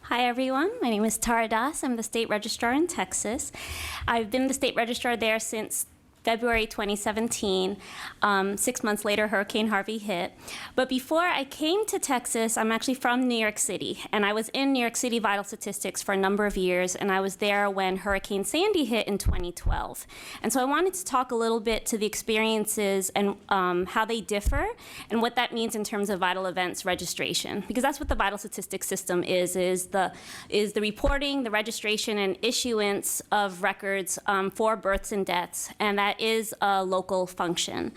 Hi everyone, my name is Tara Das. I'm the state registrar in Texas. I've been the state registrar there since February 2017. 6 months later, Hurricane Harvey hit. But before I came to Texas, I'm actually from New York City, and I was in New York City Vital Statistics for a number of years, and I was there when Hurricane Sandy hit in 2012. And so I wanted to talk a little bit to the experiences and how they differ and what that means in terms of vital events registration, because that's what the vital statistics system is the reporting, the registration, and issuance of records for births and deaths, and that is a local function.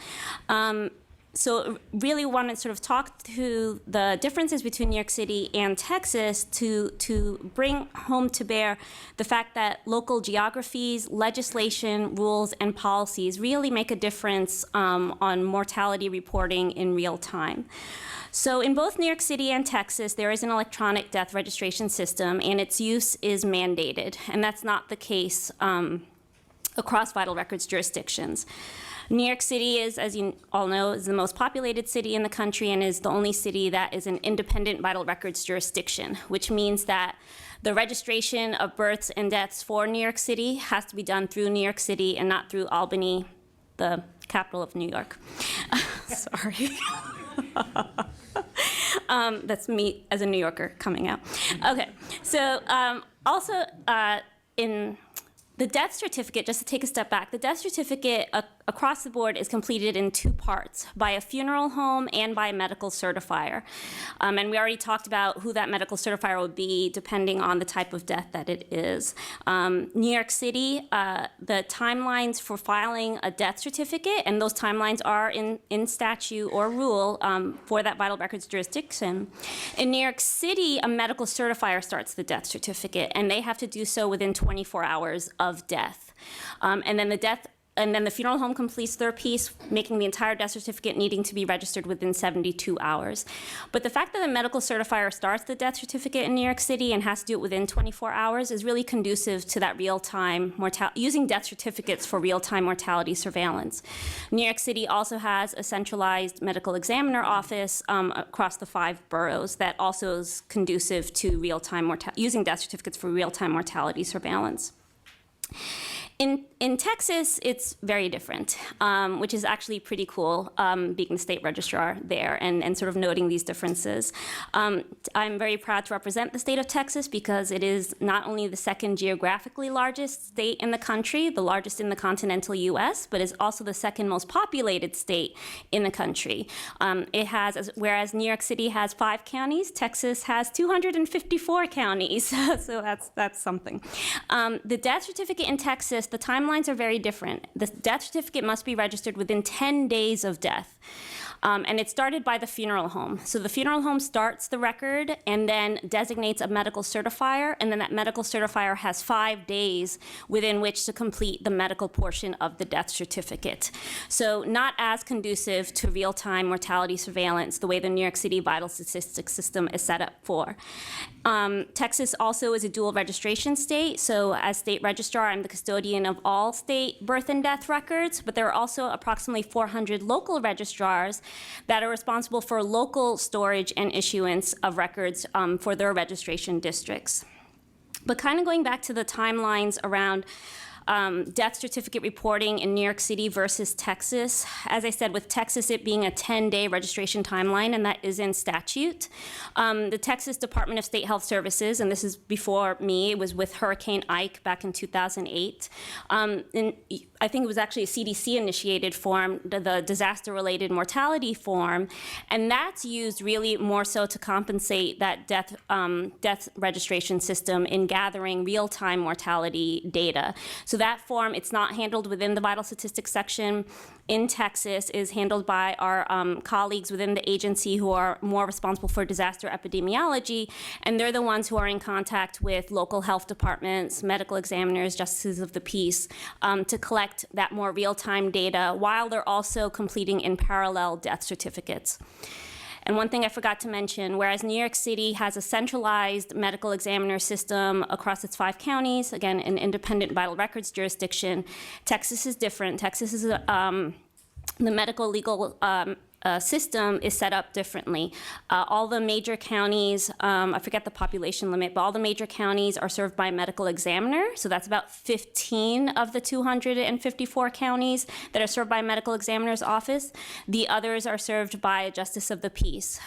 So really want to sort of talk to the differences between New York City and Texas to bring home to bear the fact that local geographies, legislation, rules, and policies really make a difference on mortality reporting in real time. So in both New York City and Texas, there is an electronic death registration system, and its use is mandated, and that's not the case across vital records jurisdictions. New York City is, as you all know, is the most populated city in the country and is the only city that is an independent vital records jurisdiction, which means that the registration of births and deaths for New York City has to be done through New York City and not through Albany, the capital of New York. Sorry. That's me as a New Yorker coming out. Okay, so also in the death certificate, just to take a step back, the death certificate across the board is completed in two parts, by a funeral home and by a medical certifier. And we already talked about who that medical certifier would be depending on the type of death that it is. New York City, the timelines for filing a death certificate, and those timelines are in statute or rule for that vital records jurisdiction. In New York City, a medical certifier starts the death certificate, and they have to do so within 24 hours of death. And then the funeral home completes their piece, making the entire death certificate needing to be registered within 72 hours. But the fact that the medical certifier starts the death certificate in New York City and has to do it within 24 hours is really conducive to that real-time using death certificates for real-time mortality surveillance. New York City also has a centralized medical examiner office across the 5 boroughs that also is conducive to using death certificates for real-time mortality surveillance. In Texas, it's very different, which is actually pretty cool, being the state registrar there and sort of noting these differences. I'm very proud to represent the state of Texas because it is not only the second geographically largest state in the country, the largest in the continental US, but is also the second most populated state in the country. Whereas New York City has 5 counties, Texas has 254 counties, so that's something. The death certificate in Texas, the timelines are very different. The death certificate must be registered within 10 days of death. And it's started by the funeral home. So the funeral home starts the record and then designates a medical certifier, and then that medical certifier has 5 days within which to complete the medical portion of the death certificate. So not as conducive to real-time mortality surveillance the way the New York City vital statistics system is set up for. Texas also is a dual registration state, so as state registrar, I'm the custodian of all state birth and death records, but there are also approximately 400 local registrars that are responsible for local storage and issuance of records for their registration districts. But kind of going back to the timelines around death certificate reporting in New York City versus Texas. As I said, with Texas it being a 10-day registration timeline, and that is in statute. The Texas Department of State Health Services, and this is before me, it was with Hurricane Ike back in 2008. And I think it was actually a CDC-initiated form, the disaster-related mortality form, and that's used really more so to compensate that death registration system in gathering real-time mortality data. So that form, it's not handled within the vital statistics section in Texas, is handled by our colleagues within the agency who are more responsible for disaster epidemiology, and they're the ones who are in contact with local health departments, medical examiners, justices of the peace, to collect that more real-time data while they're also completing in parallel death certificates. And one thing I forgot to mention, whereas New York City has a centralized medical examiner system across its 5 counties, again, an independent vital records jurisdiction, Texas is different. Texas is the medical legal system is set up differently. All the major counties, I forget the population limit, but all the major counties are served by a medical examiner. So that's about 15 of the 254 counties that are served by a medical examiner's office. The others are served by a justice of the peace,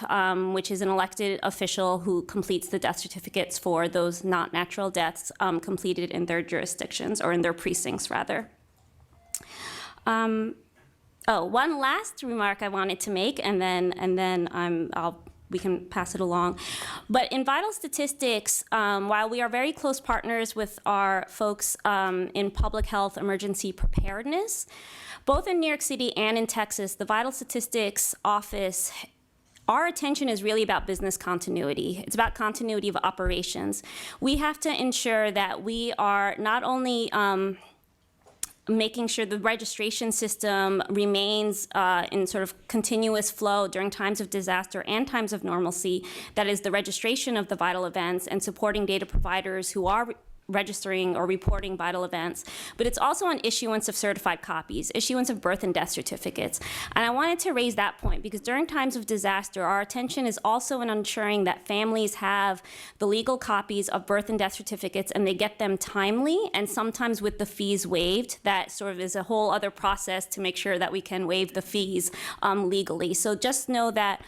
which is an elected official who completes the death certificates for those not natural deaths completed in their jurisdictions, or in their precincts, rather. One last remark I wanted to make, and then we can pass it along. But in vital statistics, while we are very close partners with our folks in public health emergency preparedness, both in New York City and in Texas, the vital statistics office, our attention is really about business continuity. It's about continuity of operations. We have to ensure that we are not only making sure the registration system remains in sort of continuous flow during times of disaster and times of normalcy. That is the registration of the vital events and supporting data providers who are registering or reporting vital events, but it's also on issuance of certified copies, issuance of birth and death certificates. And I wanted to raise that point because during times of disaster, our attention is also in ensuring that families have the legal copies of birth and death certificates and they get them timely and sometimes with the fees waived. That sort of is a whole other process to make sure that we can waive the fees legally. So just know that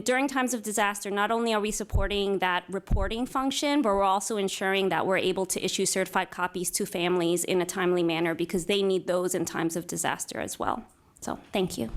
during times of disaster, not only are we supporting that reporting function, but we're also ensuring that we're able to issue certified copies to families in a timely manner because they need those in times of disaster as well. So thank you.